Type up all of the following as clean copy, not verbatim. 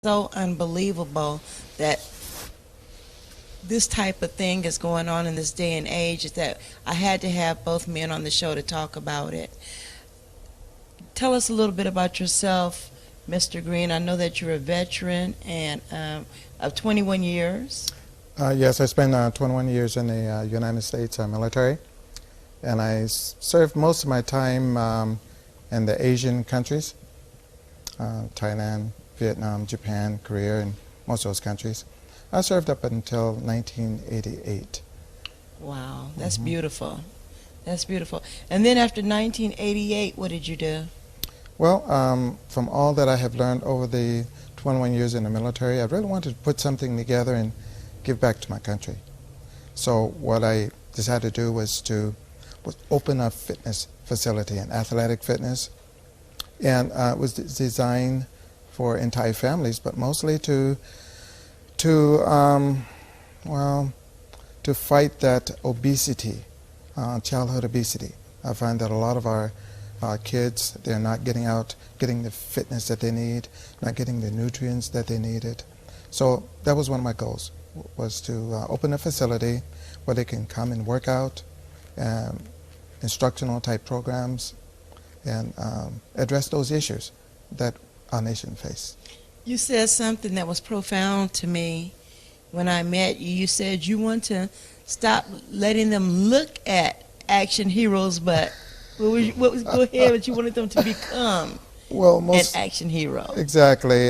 So unbelievable that this type of thing is going on in this day and age is that I had to have both men on the show to talk about it. Tell us a little bit about yourself, Mr. Green. I know that you're a veteran and of 21 years. Yes, I spent 21 years in the United States military, and I served most of my time in the Asian countries, Thailand, Vietnam, Japan, Korea, and most of those countries. I served up until 1988. Wow, that's Mm-hmm. beautiful. That's beautiful. And then after 1988, what did you do? Well, from all that I have learned over the 21 years in the military, I really wanted to put something together and give back to my country. So what I decided to do was open a fitness facility, an athletic fitness, and it was designed for entire families, but mostly to to fight that obesity, childhood obesity. I find that a lot of our kids, they're not getting the fitness that they need, not getting the nutrients that they needed. So that was one of my goals, was to open a facility where they can come and work out, instructional type programs, and address those issues that our nation faces. You said something that was profound to me when I met you. You said you want to stop letting them look at action heroes, but go ahead, but you wanted them to become an action hero. Exactly.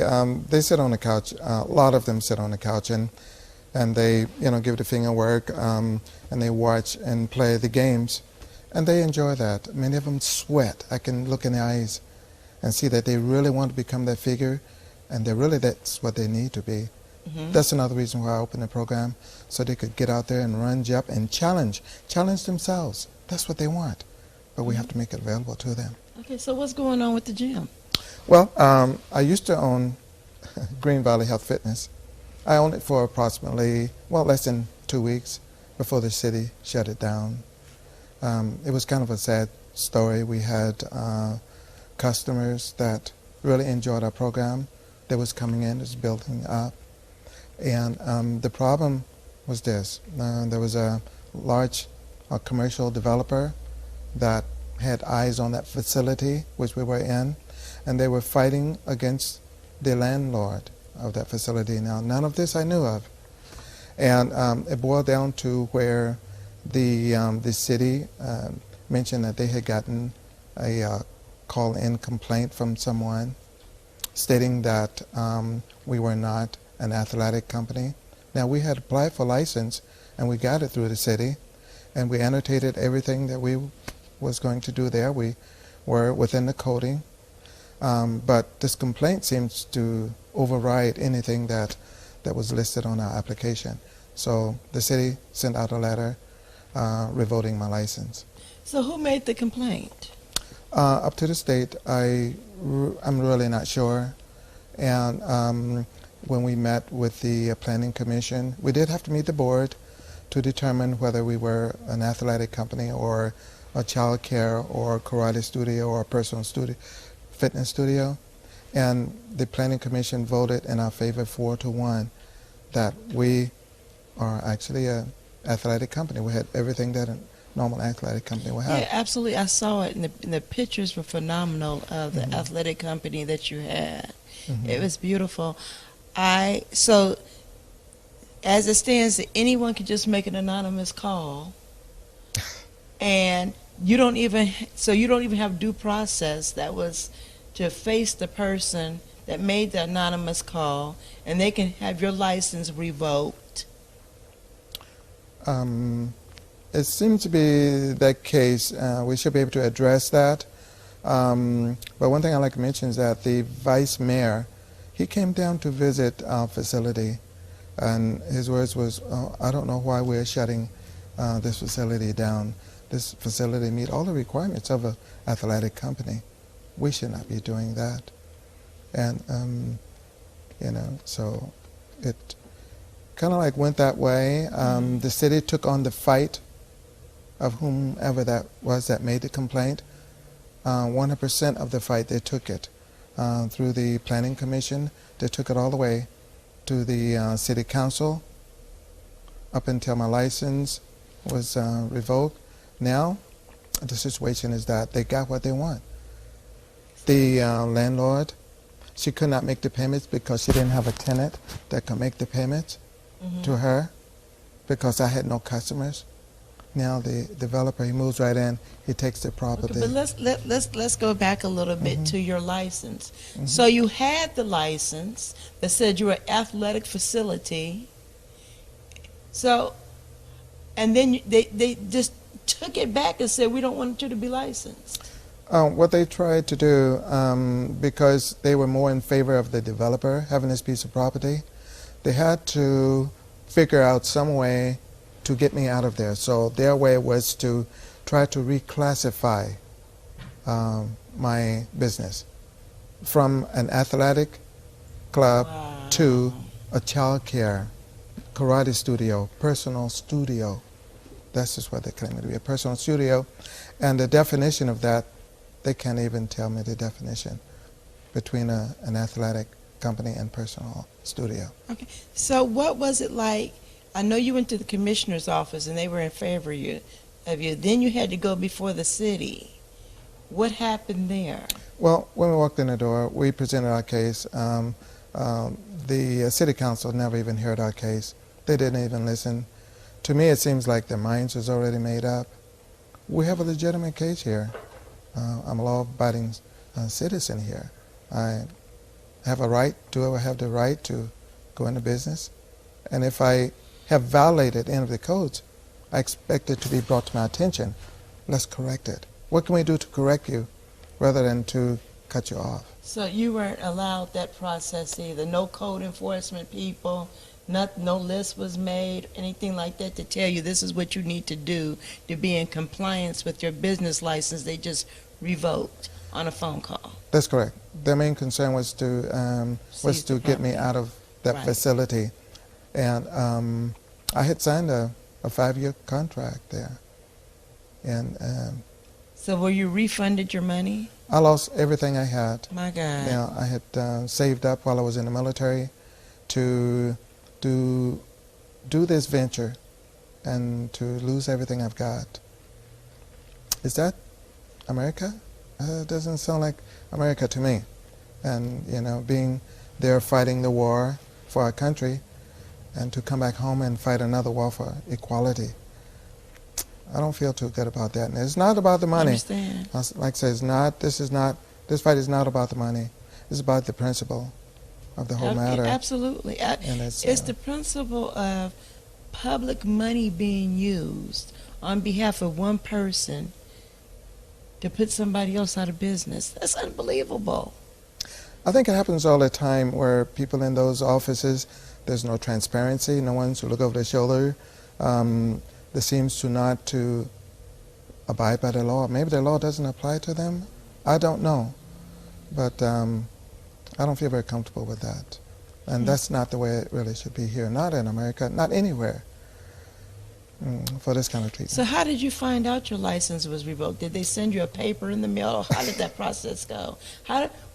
They sit on the couch. A lot of them sit on the couch and they give the finger work and they watch and play the games, and they enjoy that. Many of them sweat. I can look in the eyes and see that they really want to become that figure, and that's what they need to be. Mm-hmm. That's another reason why I opened the program, so they could get out there and run, jump, and challenge themselves. That's what they want, but we have to make it available to them. Okay, so what's going on with the gym? Well, I used to own Green Valley Health Fitness. I owned it for approximately, less than 2 weeks before the city shut it down. It was kind of a sad story. We had customers that really enjoyed our program. That was coming in, it was building up. And the problem was this. There was a large commercial developer that had eyes on that facility, which we were in, and they were fighting against the landlord of that facility. Now, none of this I knew of. And it boiled down to where the city mentioned that they had gotten a call-in complaint from someone stating that we were not an athletic company. Now, we had applied for license, and we got it through the city, and we annotated everything that we was going to do there. We were within the coding, but this complaint seems to override anything that was listed on our application. So the city sent out a letter revoking my license. So who made the complaint? Up to the state, I'm really not sure. And when we met with the planning commission, we did have to meet the board to determine whether we were an athletic company or a child care or karate studio or a personal fitness studio. And the planning commission voted in our favor 4-1 that we are actually an athletic company. We had everything that a normal athletic company would have. Yeah, absolutely. I saw it, and the pictures were phenomenal of the athletic company that you had. Mm-hmm. It was beautiful. So as it stands, anyone can just make an anonymous call, and you don't even have due process. That was to face the person that made the anonymous call, and they can have your license revoked. It seems to be that case. We should be able to address that. But one thing I'd like to mention is that the vice mayor, he came down to visit our facility, and his words was, I don't know why we're shutting this facility down. This facility meets all the requirements of an athletic company. We should not be doing that. And, so it kind of like went that way. The city took on the fight of whomever that was that made the complaint. 100% of the fight, they took it. through the Planning Commission. They took it all the way to the City Council up until my license was revoked. Now, the situation is that they got what they want. The landlord, she could not make the payments because she didn't have a tenant that could make the payments to her because I had no customers. Now the developer, he moves right in, he takes the property. Okay, but let's go back a little bit to your license. So you had the license that said you were an athletic facility. So, and then they just took it back and said, we don't want you to be licensed. What they tried to do, because they were more in favor of the developer having this piece of property, they had to figure out some way to get me out of there. So their way was to try to reclassify my business from an athletic club to a child care, karate studio, personal studio. That's just what they claim it to be, a personal studio. And the definition of that, they can't even tell me the definition between an athletic company and personal studio. Okay. So what was it like? I know you went to the commissioner's office and they were in favor of you. Then you had to go before the city. What happened there? Well, when we walked in the door, we presented our case. The city council never even heard our case. They didn't even listen. To me, it seems like their minds was already made up. We have a legitimate case here. I'm a law-abiding citizen here. I have a right, do I have the right to go into business? And if I have violated any of the codes, I expect it to be brought to my attention. Let's correct it. What can we do to correct you rather than to cut you off? So you weren't allowed that process either? No code enforcement people, no list was made, anything like that to tell you this is what you need to do to be in compliance with your business license? They just revoked on a phone call? That's correct. Their main concern was to get me out of that facility. And I had signed a 5-year contract there. And so were you refunded your money? I lost everything I had. My God. Now, I had saved up while I was in the military to do this venture and to lose everything I've got. Is that America? It doesn't sound like America to me. And, you know, being there fighting the war for our country and to come back home and fight another war for equality, I don't feel too good about that. And it's not about the money. I understand. Like I said, this fight is not about the money. It's about the principle of the whole matter. Absolutely. It's the principle of public money being used on behalf of one person to put somebody else out of business. That's unbelievable. I think it happens all the time where people in those offices, there's no transparency, no one to look over their shoulder. There seems to not to abide by the law. Maybe the law doesn't apply to them. I don't know. But I don't feel very comfortable with that. And that's not the way it really should be here. Not in America, not anywhere for this kind of treatment. So how did you find out your license was revoked? Did they send you a paper in the mail? How did that process go?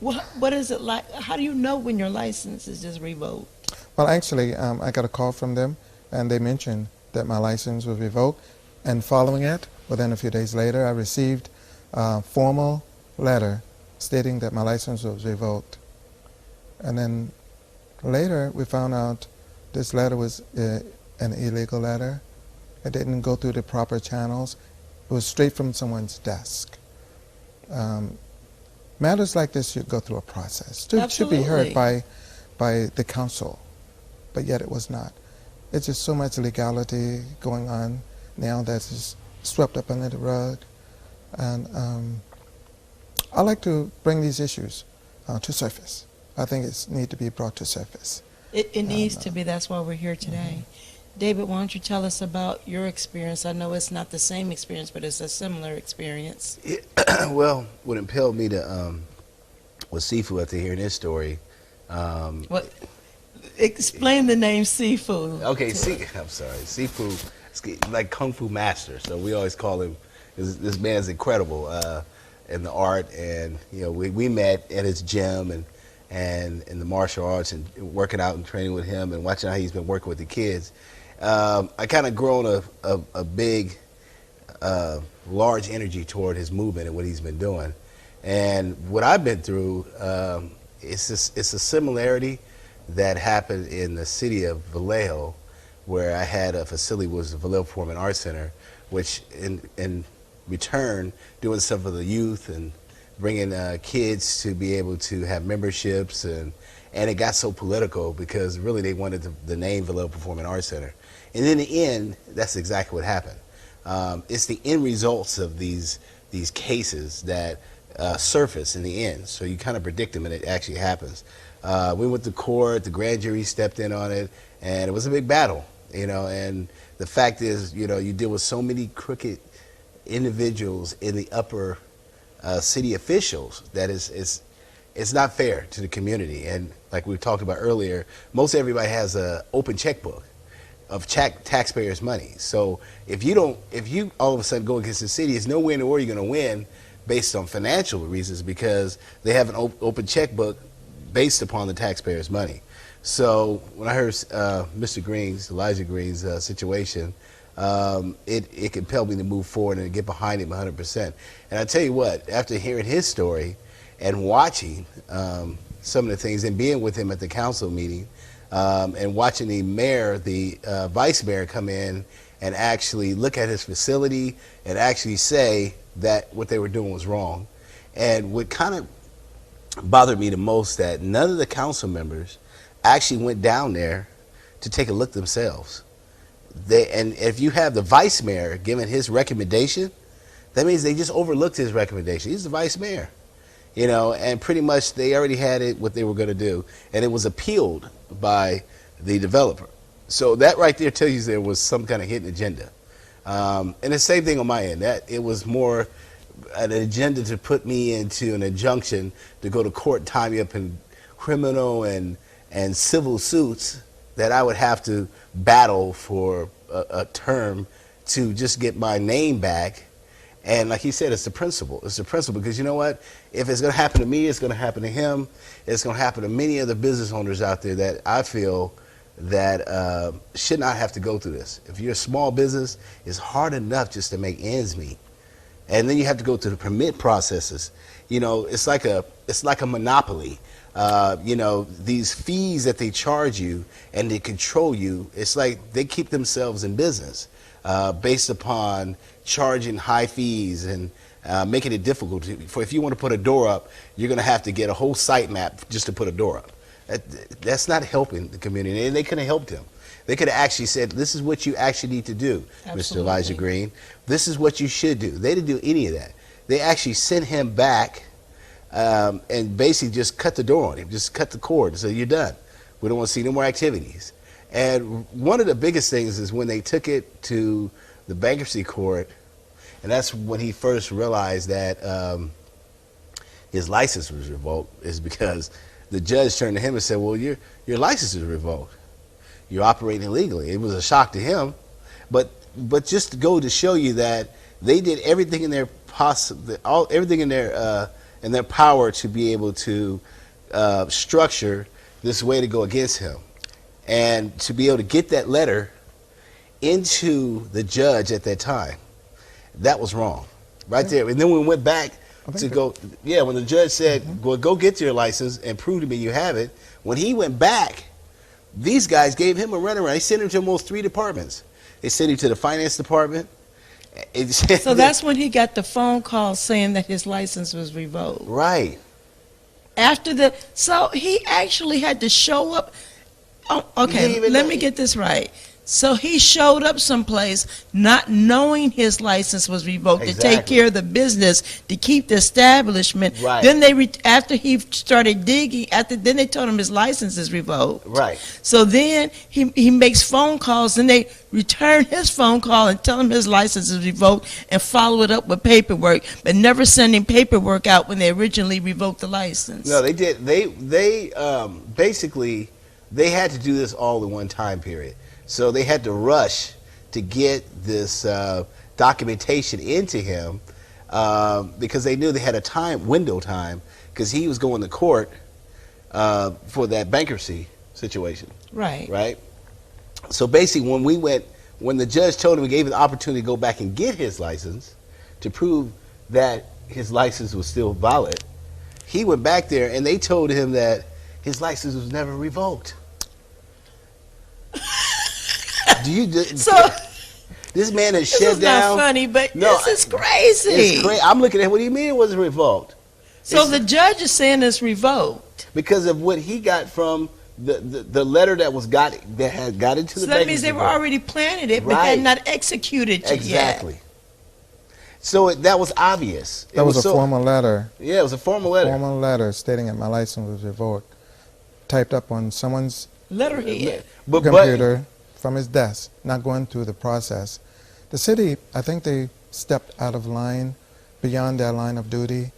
What is it like? How do you know when your license is just revoked? Well, actually, I got a call from them, and they mentioned that my license was revoked. And following it, within a few days later, I received a formal letter stating that my license was revoked. And then later, we found out this letter was an illegal letter. It didn't go through the proper channels. It was straight from someone's desk. Matters like this should go through a process. It should be heard by the council, but yet it was not. It's just so much legality going on now that's just swept up under the rug. And I like to bring these issues to surface. I think it needs to be brought to surface. It needs to be. That's why we're here today. David, why don't you tell us about your experience? I know it's not the same experience, but it's a similar experience. Well, what impelled me to was Sifu after hearing his story. What? Explain the name Sifu. Okay, I'm sorry. Sifu is like Kung Fu master, so we always call him, this man's incredible. and the art, and we met at his gym and in the martial arts, and working out and training with him and watching how he's been working with the kids. I kind of grown a big, large energy toward his movement and what he's been doing. And what I've been through, it's a similarity that happened in the city of Vallejo, where I had a facility, was the Vallejo Performing Arts Center, which in return, doing stuff for the youth and bringing kids to be able to have memberships, and it got so political because really they wanted the name Vallejo Performing Arts Center. And in the end, that's exactly what happened. It's the end results of these cases that surface in the end. So you kind of predict them, and it actually happens. We went to court, the grand jury stepped in on it, and it was a big battle, and the fact is, you deal with so many crooked individuals in the upper city officials that it's not fair to the community. And like we talked about earlier, most everybody has an open checkbook of taxpayers' money. So if you all of a sudden go against the city, it's nowhere in the world you're going to win based on financial reasons, because they have an open checkbook based upon the taxpayers' money. So when I heard Elijah Green's situation, it compelled me to move forward and get behind him 100%. And I tell you what, after hearing his story and watching some of the things and being with him at the council meeting, and watching the mayor, the vice mayor come in and actually look at his facility and actually say that what they were doing was wrong. And what kind of bothered me the most, that none of the council members actually went down there to take a look themselves. And if you have the vice mayor giving his recommendation, that means they just overlooked his recommendation. He's the vice mayor, and pretty much they already had it what they were going to do, and it was appealed by the developer. So that right there tells you there was some kind of hidden agenda. And the same thing on my end, that it was more an agenda to put me into an injunction to go to court and tie me up in criminal and civil suits that I would have to battle for a term to just get my name back. And like he said, it's the principle. It's the principle, because you know what? If it's going to happen to me, it's going to happen to him. It's going to happen to many other business owners out there that I feel that should not have to go through this. If you're a small business, it's hard enough just to make ends meet. And then you have to go through the permit processes. It's like a monopoly. These fees that they charge you and they control you, it's like they keep themselves in business based upon charging high fees and making it difficult. If you want to put a door up, you're going to have to get a whole site map just to put a door up. That's not helping the community, and they could have helped him. They could have actually said, this is what you actually need to do, Mr. Elijah Green. This is what you should do. They didn't do any of that. They actually sent him back and basically just cut the door on him, just cut the cord and said, you're done. We don't want to see no more activities. And one of the biggest things is when they took it to the bankruptcy court, and that's when he first realized that his license was revoked, is because the judge turned to him and said, well, your license is revoked. You're operating illegally. It was a shock to him, but just to go to show you that they did everything in their everything in their power to be able to structure this way to go against him, and to be able to get that letter into the judge at that time, that was wrong, right there. And then we went back to go, when the judge said, well, go get your license and prove to me you have it. When he went back, these guys gave him a runaround. They sent him to almost 3 departments. They sent him to the finance department. So that's when he got the phone call saying that his license was revoked. Right. So he actually had to show up. Oh, okay, let me get this right. So he showed up someplace not knowing his license was revoked to take care of the business, to keep the establishment. Right. Then after he started digging, then they told him his license is revoked. Right. So then he makes phone calls, and they return his phone call and tell him his license is revoked and follow it up with paperwork, but never sending paperwork out when they originally revoked the license. No, they did. They basically, they had to do this all in one time period. So they had to rush to get this documentation into him because they knew they had a window time, because he was going to court for that bankruptcy situation. Right. Right? So basically, when the judge told him, he gave him the opportunity to go back and get his license to prove that his license was still valid, he went back there and they told him that his license was never revoked. So this man has this shut is down. not funny, but No, this is crazy. It's crazy. I'm looking at, what do you mean it wasn't revoked? So the judge is saying it's revoked. Because of what he got from the letter that had got into the So that means they were already planning it, but had not executed it exactly. yet. So that was obvious. That was a formal letter. Yeah, it was a formal letter. Formal letter stating that my license was revoked, typed up on someone's Letterhead. computer from his desk, not going through the process. The city, I think they stepped out of line, beyond their line of duty,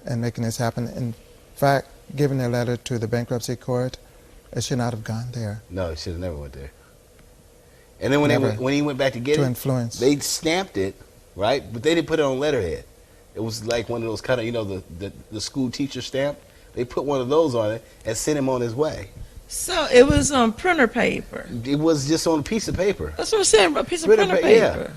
and making this happen. In fact, giving their letter to the bankruptcy court, it should not have gone there. No, it should have never went there. And then when he went back to get it, influence. they stamped it, right? But they didn't put it on letterhead. It was like one of those kind of, the school teacher stamp. They put one of those on it and sent him on his way. So it was on printer paper. It was just on a piece of paper. That's what I'm saying, a piece of printer paper. Yeah.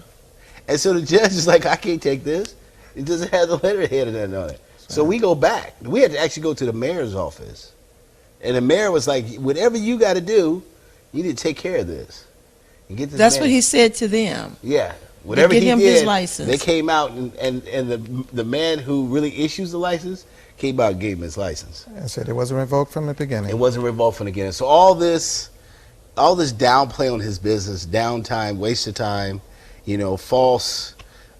And so the judge is like, I can't take this. It doesn't have the letterhead and on it. So we go back. We had to actually go to the mayor's office. And the mayor was like, whatever you got to do, you need to take care of this. And get this That's man. what he said to them. Yeah. Whatever get he him did, his license. they came out, and the man who really issues the license came out and gave him his license. And said it wasn't revoked from the beginning. It wasn't revoked from the beginning. So all this downplay on his business, downtime, waste of time, false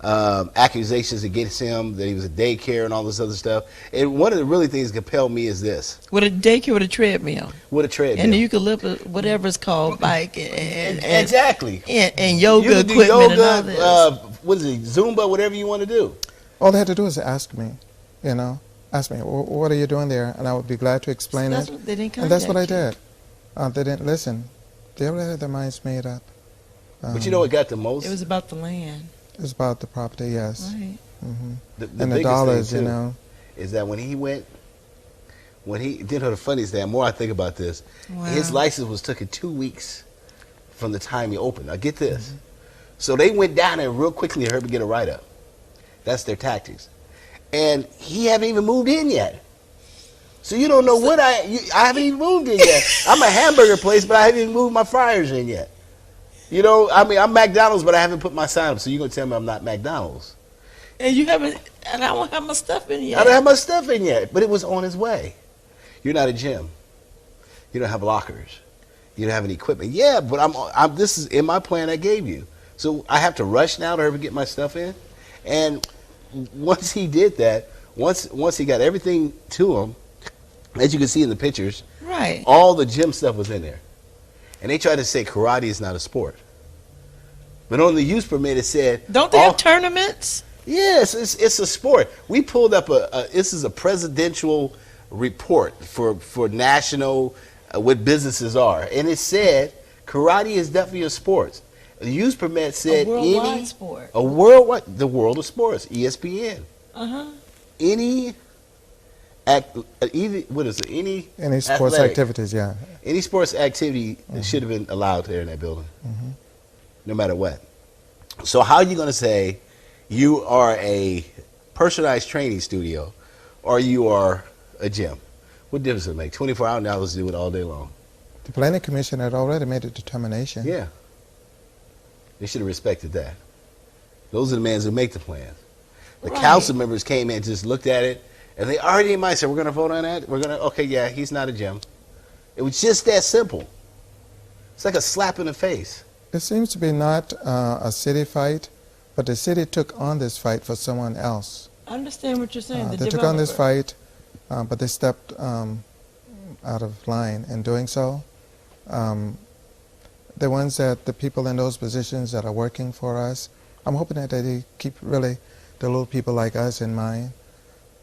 accusations against him that he was a daycare and all this other stuff. And one of the really things that compelled me is this: with a daycare, with a treadmill, and you could lift whatever it's called, bike and exactly, and yoga you can do equipment yoga, and all this. what is it, Zumba, whatever you want to do. All they had to do is ask me, ask me, what are you doing there? And I would be glad to explain That's it. what they didn't And that's what I contact did. They didn't listen. They already had their minds made up. But you know what got the most? It was about the land. It was about the property, yes. Right. Mm-hmm. The And the biggest dollars, thing, too, is that when he did, the funniest thing, the more I think about this, Wow. his license was taken 2 weeks from the time he opened. Now get this. Mm-hmm. So they went down there real quickly to get a write-up. That's their tactics. And he haven't even moved in yet. So you don't know what I haven't even moved in yet. I'm a hamburger place, but I haven't even moved my fryers in yet. I'm McDonald's, but I haven't put my sign up. So you're going to tell me I'm not McDonald's. And you haven't, and I don't have my stuff in yet. I don't have my stuff in yet, but it was on its way. You're not a gym. You don't have lockers. You don't have any equipment. Yeah, but this is in my plan I gave you. So I have to rush now to get my stuff in. And once he did that, once he got everything to him, as you can see in the pictures, right, all the gym stuff was in there. And they tried to say karate is not a sport. But on the use permit it said... Don't they have tournaments? Yes, it's a sport. We pulled up this is a presidential report for national, what businesses are. And it said karate is definitely a sport. The use permit said a worldwide sport. A worldwide, the world of sports, ESPN. Uh-huh. Any sports athletic, activities, yeah. Any sports activity should have been allowed there in that building, no matter what. So how are you going to say you are a personalized training studio or you are a gym? What difference does it make? 24 hours to do it all day long. The planning commission had already made a determination. Yeah. They should have respected that. Those are the men who make the plans. The council members came in and just looked at it, and they already in mind said, we're going to vote on that? Okay, yeah, he's not a gym. It was just that simple. It's like a slap in the face. It seems to be not a city fight, but the city took on this fight for someone else. I understand what you're saying. They took on this fight, but they stepped out of line in doing so. The ones the people in those positions that are working for us, I'm hoping that they keep really the little people like us in mind.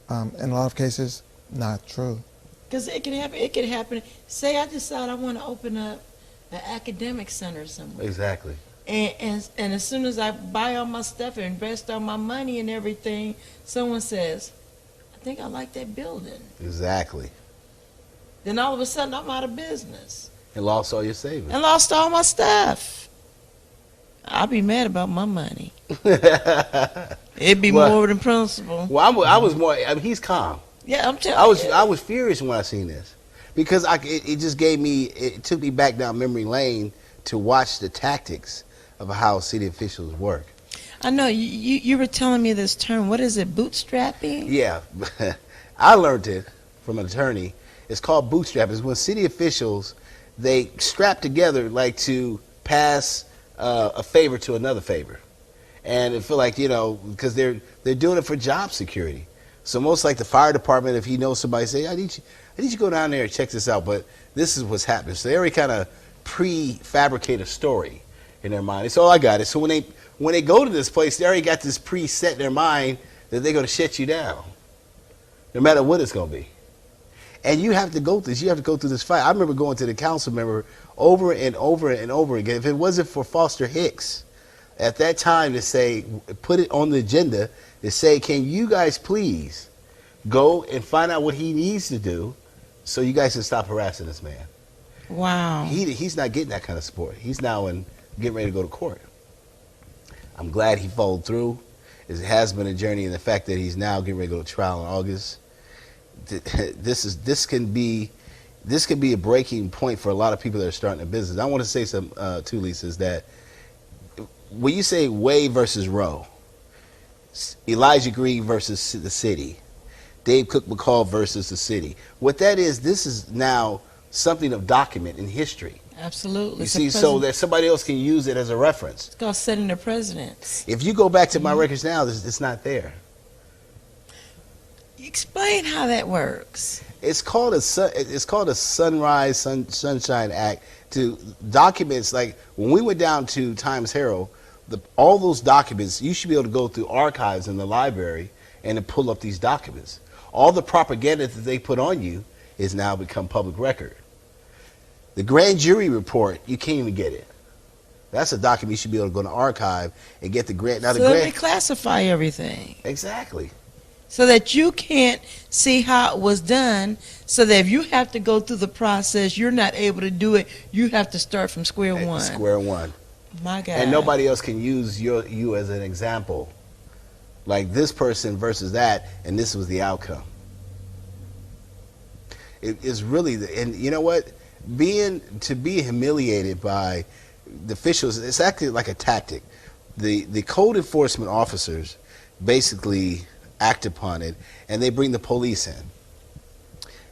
In a lot of cases, not true. Because it can happen. It can happen. Say I decide I want to open up an academic center somewhere. Exactly. And as soon as I buy all my stuff and invest all my money and everything, someone says, I think I like that building. Exactly. Then all of a sudden I'm out of business. And lost all your savings. And lost all my stuff. I'll be mad about my money. It'd be Well- more than principle. Well, I was more. I mean, he's calm. Yeah, I'm telling you. I was furious when I seen this because it just gave me. It took me back down memory lane to watch the tactics of how city officials work. I know you were telling me this term. What is it? Bootstrapping? Yeah, I learned it from an attorney. It's called bootstrap. It's when city officials they strap together like to pass a favor to another favor, and it feel like because they're doing it for job security. So most like the fire department, if he knows somebody, say I need you to go down there and check this out. But this is what's happening. So they already kind of prefabricate a story in their mind. It's I got it. So when they go to this place, they already got this preset in their mind that they're going to shut you down, no matter what it's going to be. And you have to go through this. You have to go through this fight. I remember going to the council member over and over and over again. If it wasn't for Foster Hicks at that time to say, put it on the agenda, to say, can you guys please go and find out what he needs to do so you guys can stop harassing this man. Wow. He's not getting that kind of support. He's now getting ready to go to court. I'm glad he followed through. It has been a journey, and the fact that he's now getting ready to go to trial in August. This can be a breaking point for a lot of people that are starting a business. I want to say some too, Lisa, is that when you say Wade versus Roe, Elijah Green versus the city, Dave Cook McCall versus the city, what that is, this is now something of document in history. Absolutely. You see, so that somebody else can use it as a reference. It's called setting the precedence. If you go back to my records now, it's not there. Explain how that works. It's called a Sunshine Act to documents. Like when we went down to Times Herald, all those documents, you should be able to go through archives in the library and to pull up these documents. All the propaganda that they put on you is now become public record. The grand jury report, you can't even get it. That's a document you should be able to go to the archive and get the grant. Now So they classify everything. Exactly. So that you can't see how it was done, so that if you have to go through the process, you're not able to do it, you have to start from square one. Square one. My God. And nobody else can use you as an example. Like this person versus that, and this was the outcome. It is really, and you know what? To be humiliated by the officials, it's actually like a tactic. The code enforcement officers basically act upon it, and they bring the police in.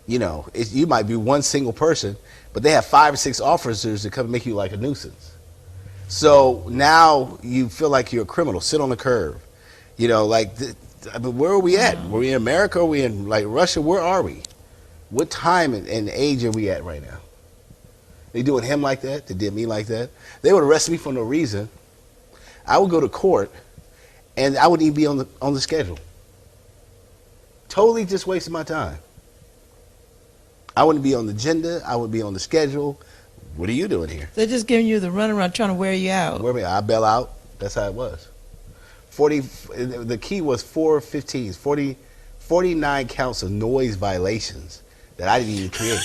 You know, you might be one single person, but they have 5 or 6 officers that come and make you like a nuisance. So now you feel like you're a criminal. Sit on the curb. You know, like, I mean, where are we at? Were we in America? Are we in like Russia? Where are we? What time and age are we at right now? They doing him like that? They did me like that? They would arrest me for no reason. I would go to court, and I wouldn't even be on the schedule. Totally just wasting my time. I wouldn't be on the agenda. I wouldn't be on the schedule. What are you doing here? They're just giving you the runaround, trying to wear you out. I bail out. That's how it was. The key was 415s, 49 counts of noise violations that I didn't even create.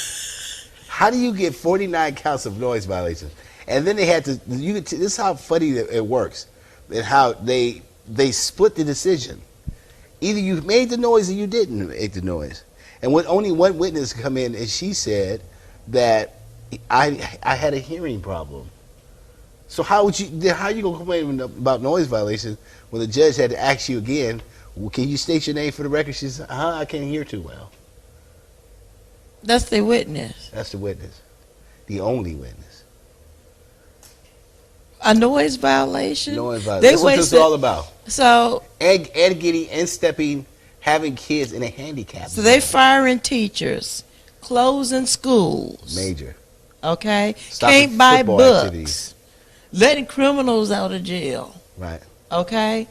How do you get 49 counts of noise violations? And then they had to. This is how funny it works, and how they split the decision. Either you made the noise or you didn't make the noise. And when only one witness come in, and she said that I had a hearing problem. So how you gonna complain about noise violations when the judge had to ask you again? Well, can you state your name for the record? She said, I can't hear too well. That's the witness. That's the witness, the only witness. A noise violation. Noise violation. That's what this is all about. So and stepping, having kids in a handicap. So they firing teachers, closing schools. Major. Okay. Stopping Can't buy books. Activities. Letting criminals out of jail. Right. Okay.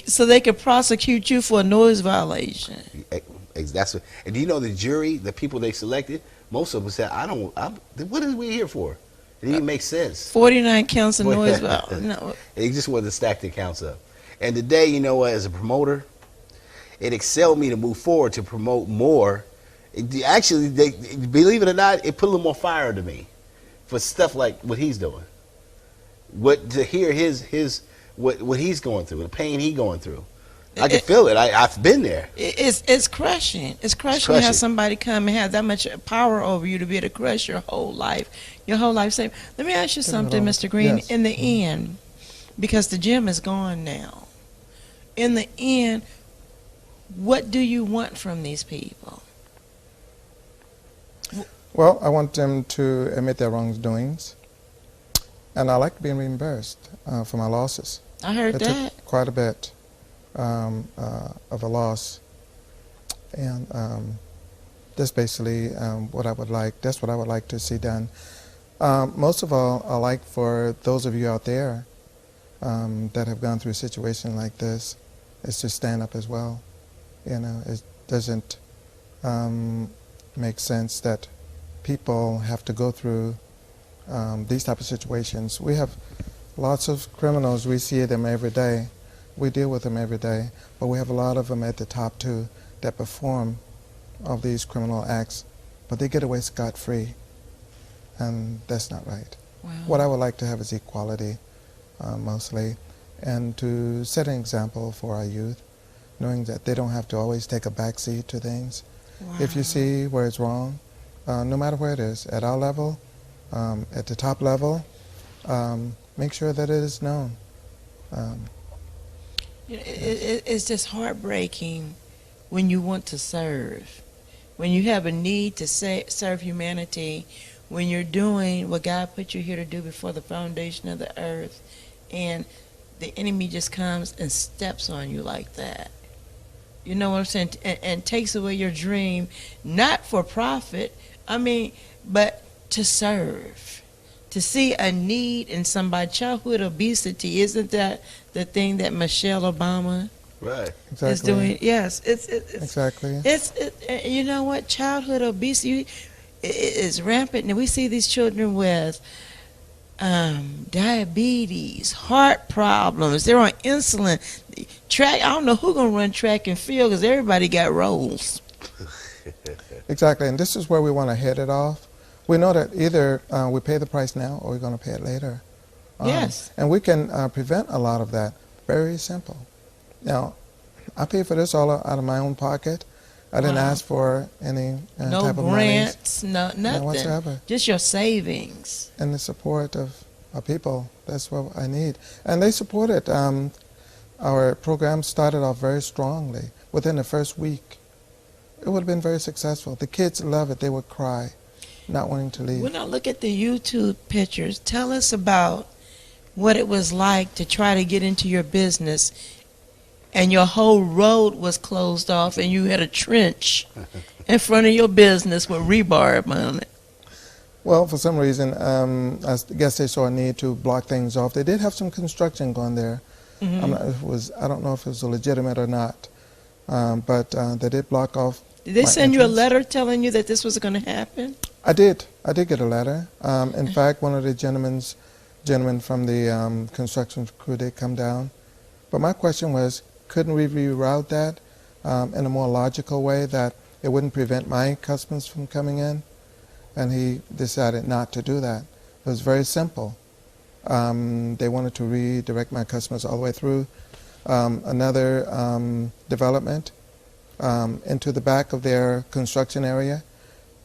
So they could prosecute you for a noise violation. That's what, and do you know the jury, the people they selected, most of them said, what are we here for? It didn't make sense. 49 counts of noise. Well, no. He just wanted to stack the accounts up. And today, you know what, as a promoter, it excelled me to move forward to promote more. Actually, believe it or not, it put a little more fire to me for stuff like what he's doing. To hear what he's going through, the pain he's going through. I can feel it. I've been there. It's crushing. It's crushing to have somebody come and have that much power over you to be able to crush your whole life saving. Let me ask you something, Mr. Green. Yes. In the end, because the gym is gone now, in the end, what do you want from these people? Well, I want them to admit their wrongdoings, and I like being reimbursed for my losses. I heard that. Took quite a bit of a loss, and that's basically what I would like. That's what I would like to see done. Most of all, I like for those of you out there that have gone through a situation like this, is to stand up as well. You know, it doesn't make sense that people have to go through these type of situations. We have lots of criminals. We see them every day. We deal with them every day, but we have a lot of them at the top too that perform all these criminal acts, but they get away scot-free, and that's not right. Wow. What I would like to have is equality, mostly, and to set an example for our youth, knowing that they don't have to always take a backseat to things. Wow. If you see where it's wrong, no matter where it is, at our level, at the top level, make sure that it is known. It's just heartbreaking when you want to serve, when you have a need to serve humanity, when you're doing what God put you here to do before the foundation of the earth, and the enemy just comes and steps on you like that. You know what I'm saying? And takes away your dream, not for profit, but to serve. To see a need in somebody. Childhood obesity, isn't that the thing that Michelle Obama is doing? Yes, it's exactly. You know what? Childhood obesity is rampant, and we see these children with diabetes, heart problems. They're on insulin. I don't know who's gonna run track and field because everybody got roles. Exactly, and this is where we want to head it off. We know that either we pay the price now or we're going to pay it later. Yes. And we can prevent a lot of that. Very simple. Now, I pay for this all out of my own pocket. I didn't ask for any no type of grants, nothing whatsoever. Just your savings. And the support of people. That's what I need. And they support it. Our program started off very strongly. Within the first week, it would have been very successful. The kids love it. They would cry, not wanting to leave. When I look at the YouTube pictures, tell us about what it was like to try to get into your business and your whole road was closed off and you had a trench in front of your business with rebar on it. Well, for some reason, I guess they saw a need to block things off. They did have some construction going there. Mm-hmm. I don't know if it was legitimate or not, but they did block off. Did they send you a letter telling you that this was going to happen? I did get a letter. In fact, one of the gentlemen from the construction crew did come down. But my question was, couldn't we reroute that in a more logical way that it wouldn't prevent my customers from coming in? And he decided not to do that. It was very simple. They wanted to redirect my customers all the way through another development into the back of their construction area.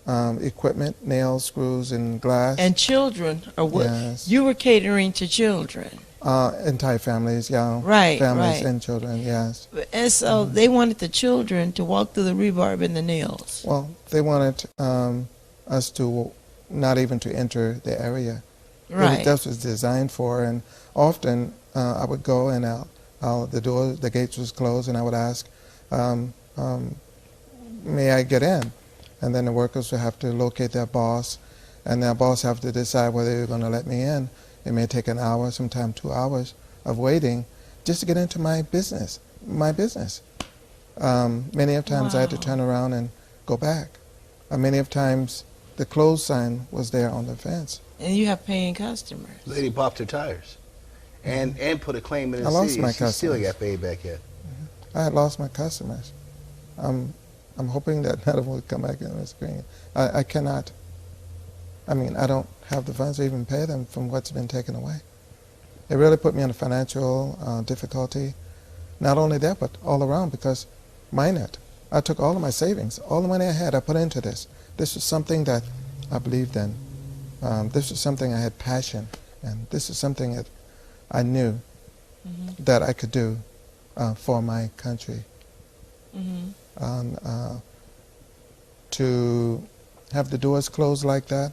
Equipment, nails, screws, and glass. And children, or what? Yes. You were catering to children. Entire families, yeah. Right, families right. and children, yes. And so they wanted the children to walk through the rebarb and the nails. Well, they wanted us to not even to enter the area. Right. That was designed for, and often I would go and the gates was closed, and I would ask, may I get in? And then the workers would have to locate their boss, and their boss have to decide whether they're going to let me in. It may take an hour, sometimes 2 hours of waiting just to get into my business. Many of times I had to turn around and go back. Many of times the close sign was there on the fence. And you have paying customers. Lady popped her tires, and put a claim in I the lost city. my She still customers. got paid back yet. I had lost my customers. I'm hoping that none of them will come back on the screen. I cannot. I mean, I don't have the funds to even pay them from what's been taken away. It really put me in a financial difficulty. Not only that, but all around, because Minot, I took all of my savings, all the money I had, I put into this. This was something that I believed in. This was something I had passion, and this is something that I knew that I could do for my country. To have the doors closed like that,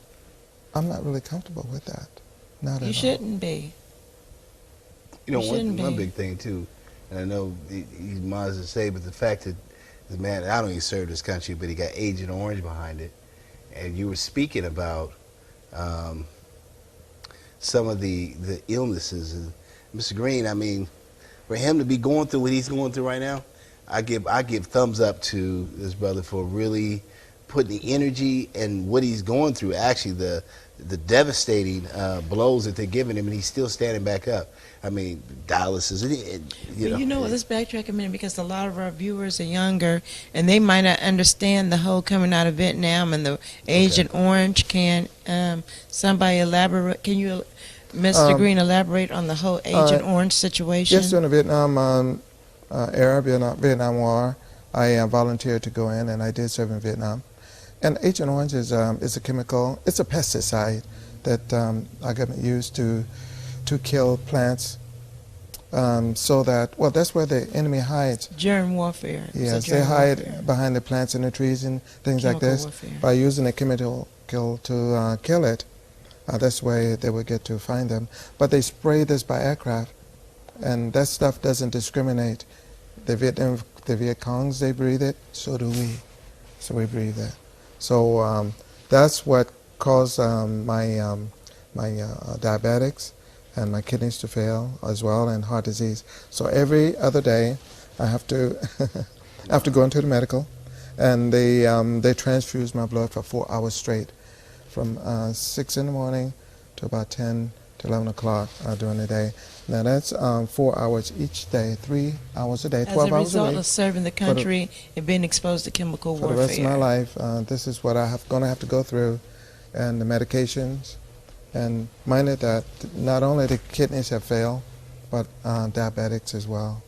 I'm not really comfortable with that. Not at all. You shouldn't be. You know, You one shouldn't be. big thing too, and I know he's miles to say, but the fact that the man not only served his country, but he got Agent Orange behind it, and you were speaking about some of the illnesses. And Mr. Green, I mean, for him to be going through what he's going through right now, I give thumbs up to this brother for really putting the energy and what he's going through. Actually, the devastating blows that they're giving him, and he's still standing back up. I mean, dialysis. You know what? Let's backtrack a minute, because a lot of our viewers are younger, and they might not understand the whole coming out of Vietnam and the Agent Orange. Can somebody elaborate? Can you, Mr. Green, elaborate on the whole Agent Orange situation? Yes, during the Vietnam era, Vietnam War, I volunteered to go in, and I did serve in Vietnam. And Agent Orange is a chemical. It's a pesticide that our government used to kill plants, so that, well, that's where the enemy hides. Germ warfare. Yes, they hide behind the plants and the trees and things like this. Warfare. By using a chemical to kill it, that's where they would get to find them. But they spray this by aircraft, and that stuff doesn't discriminate. The Viet Congs, they breathe it, so do we. So we breathe it. So that's what caused my diabetics and my kidneys to fail as well, and heart disease. So every other day I have to go into the medical, and they transfuse my blood for 4 hours straight, from 6 in the morning to about 10 to 11 o'clock during the day. Now that's 4 hours each day, 3 hours a day, 12 hours a week. As a result of serving the country and being exposed to chemical warfare. For the rest of my life, this is what I'm going to have to go through, and the medications. And mind it that not only the kidneys have failed, but diabetics as well,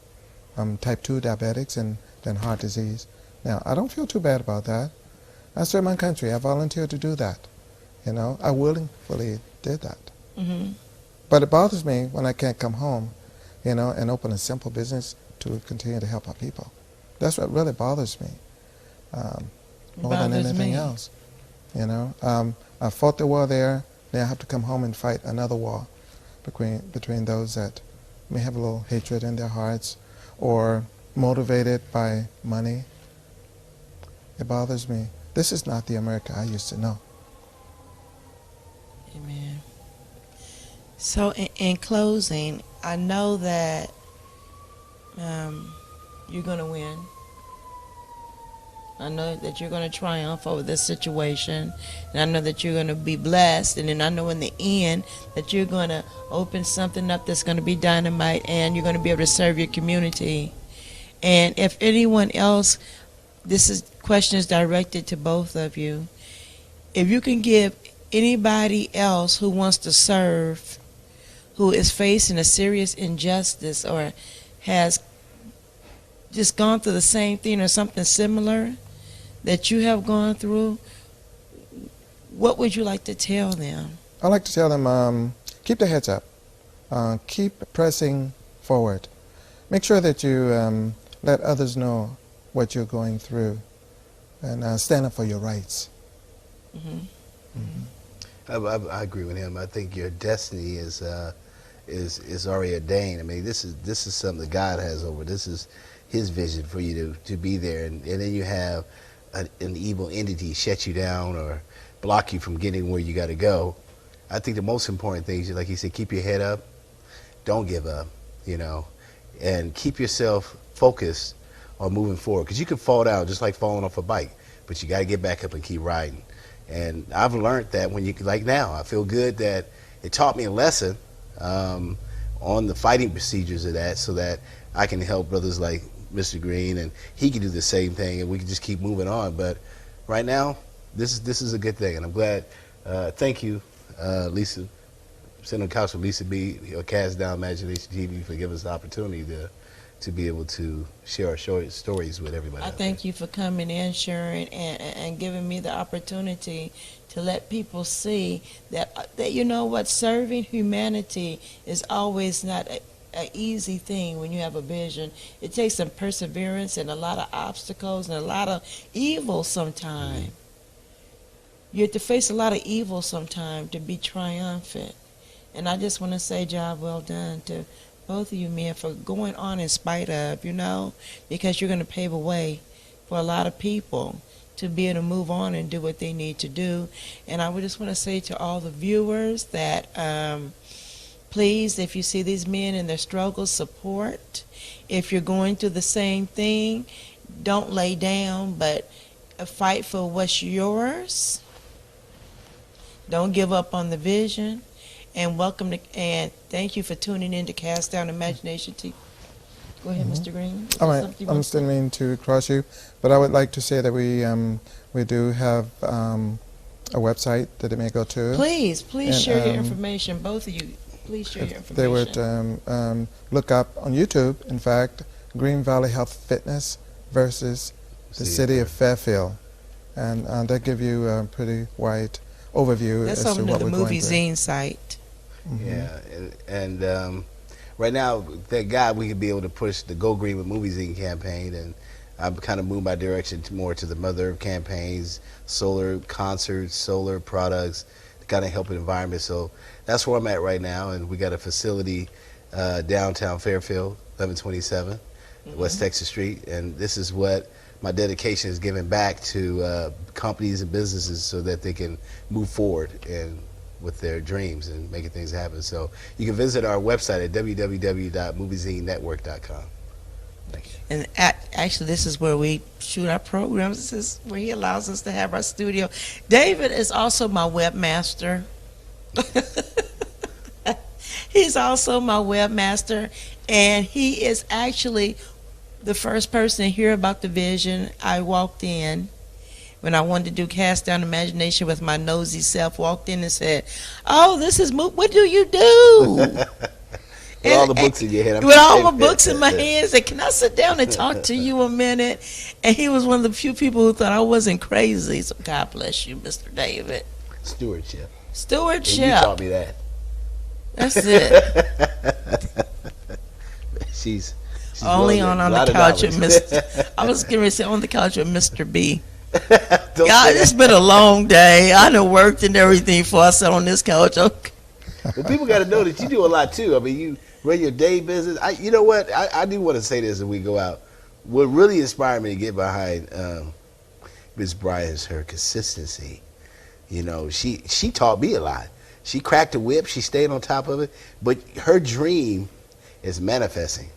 type 2 diabetics, and then heart disease. Now, I don't feel too bad about that. I serve my country. I volunteered to do that. You know, I willingly did that. But it bothers me when I can't come home, you know, and open a simple business to continue to help our people. That's what really bothers me, more than anything else. You know, I fought the war there. Now I have to come home and fight another war between those that may have a little hatred in their hearts or motivated by money. It bothers me. This is not the America I used to know. Amen. So in closing, I know that you're going to win. I know that you're going to triumph over this situation, and I know that you're going to be blessed, and then I know in the end that you're going to open something up that's going to be dynamite, and you're going to be able to serve your community. And if anyone else, question is directed to both of you. If you can give anybody else who wants to serve, who is facing a serious injustice or has just gone through the same thing or something similar that you have gone through, what would you like to tell them? I'd like to tell them, keep their heads up. Keep pressing forward. Make sure that you let others know what you're going through, and stand up for your rights. I agree with him. I think your destiny is already ordained. I mean, this is something that God has over. This is His vision for you to be there, and then you have an evil entity shut you down or block you from getting where you got to go. I think the most important thing is, like he said, keep your head up, don't give up, you know, and keep yourself focused on moving forward, because you can fall down just like falling off a bike, but you got to get back up and keep riding. And I've learned that when you, like now, I feel good that it taught me a lesson on the fighting procedures of that, so that I can help brothers like Mr. Green, and he can do the same thing, and we can just keep moving on. But right now, this is a good thing, and I'm glad. Thank you, Lisa, sitting on the couch with Lisa B, Cast Down Imagination TV, for giving us the opportunity to be able to share our stories with everybody. I thank you for coming in, sharing, and giving me the opportunity to let people see that you know what, serving humanity is always not an easy thing when you have a vision. It takes some perseverance and a lot of obstacles and a lot of evil sometimes. You have to face a lot of evil sometimes to be triumphant. And I just want to say, job well done to both of you men for going on in spite of, because you're going to pave a way for a lot of people to be able to move on and do what they need to do. And I would just want to say to all the viewers that please, if you see these men in their struggles, support. If you're going through the same thing, don't lay down, but fight for what's yours. Don't give up on the vision. And and thank you for tuning in to Cast Down Imagination TV. Go ahead, Mr. Green. All right, I'm still meaning to cross you, but I would like to say that we do have a website that they may go to. Please and, share your information. Both of you, please share your information. They would look up on YouTube, in fact, Green Valley Health Fitness versus the City of Fairfield, and that give you a pretty wide overview That's as to what the we're movie going through. zine site. Yeah, and right now, thank God we could be able to push the Go Green with Movie Zine campaign, and I've kind of moved my direction more to the Mother Earth campaigns, solar concerts, solar products, to kind of help the environment. So that's where I'm at right now, and we got a facility downtown Fairfield, 1127 West Texas Street, and this is what my dedication is giving back to companies and businesses so that they can move forward and with their dreams and making things happen. So you can visit our website at www.moviezinenetwork.com. Thank you. And actually, this is where we shoot our programs. This is where he allows us to have our studio. David is also my webmaster. He's also my webmaster, and he is actually the first person to hear about the vision. I walked in when I wanted to do Cast Down Imagination with my nosy self, walked in and said, "Oh, this is what do you do?" With all the books in your head. With all my books in my hands, said, "Can I sit down and talk to you a minute?" And he was one of the few people who thought I wasn't crazy. So God bless you, Mr. David. Stewardship. Stewardship. And you taught me that. That's it. She's only on the couch with Mr. I was going to say on the couch with Mr. B. God, it's been a long day. I done worked and everything before I sat on this couch. Okay. But people got to know that you do a lot too. I mean, you run your day business. You know what? I do want to say this as we go out. What really inspired me to get behind Ms. Bryant is her consistency. You know, she taught me a lot. She cracked the whip. She stayed on top of it. But her dream is manifesting,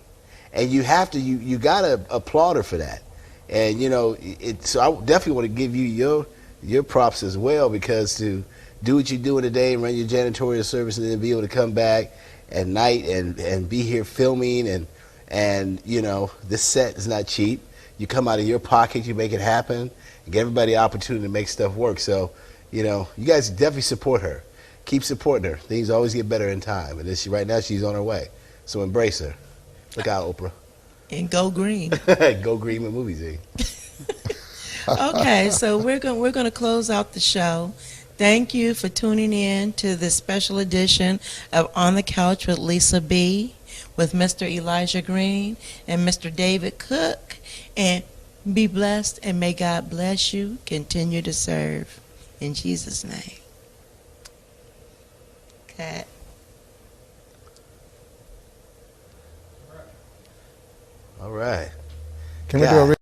and you have to. You gotta applaud her for that. And you know, so I definitely want to give you your props as well, because to do what you do in the day, run your janitorial service, and then be able to come back at night and be here filming, and you know, this set is not cheap. You come out of your pocket, you make it happen, and give everybody the opportunity to make stuff work. So, you know, you guys definitely support her. Keep supporting her. Things always get better in time, and right now she's on her way. So embrace her. Look out, Oprah. And go green. Go green with Movie Zine. Okay, so we're going to close out the show. Thank you for tuning in to this special edition of On the Couch with Lisa B, with Mr. Elijah Green and Mr. David Cook. And be blessed, and may God bless you. Continue to serve. In Jesus' name. Okay. All right. Can we do a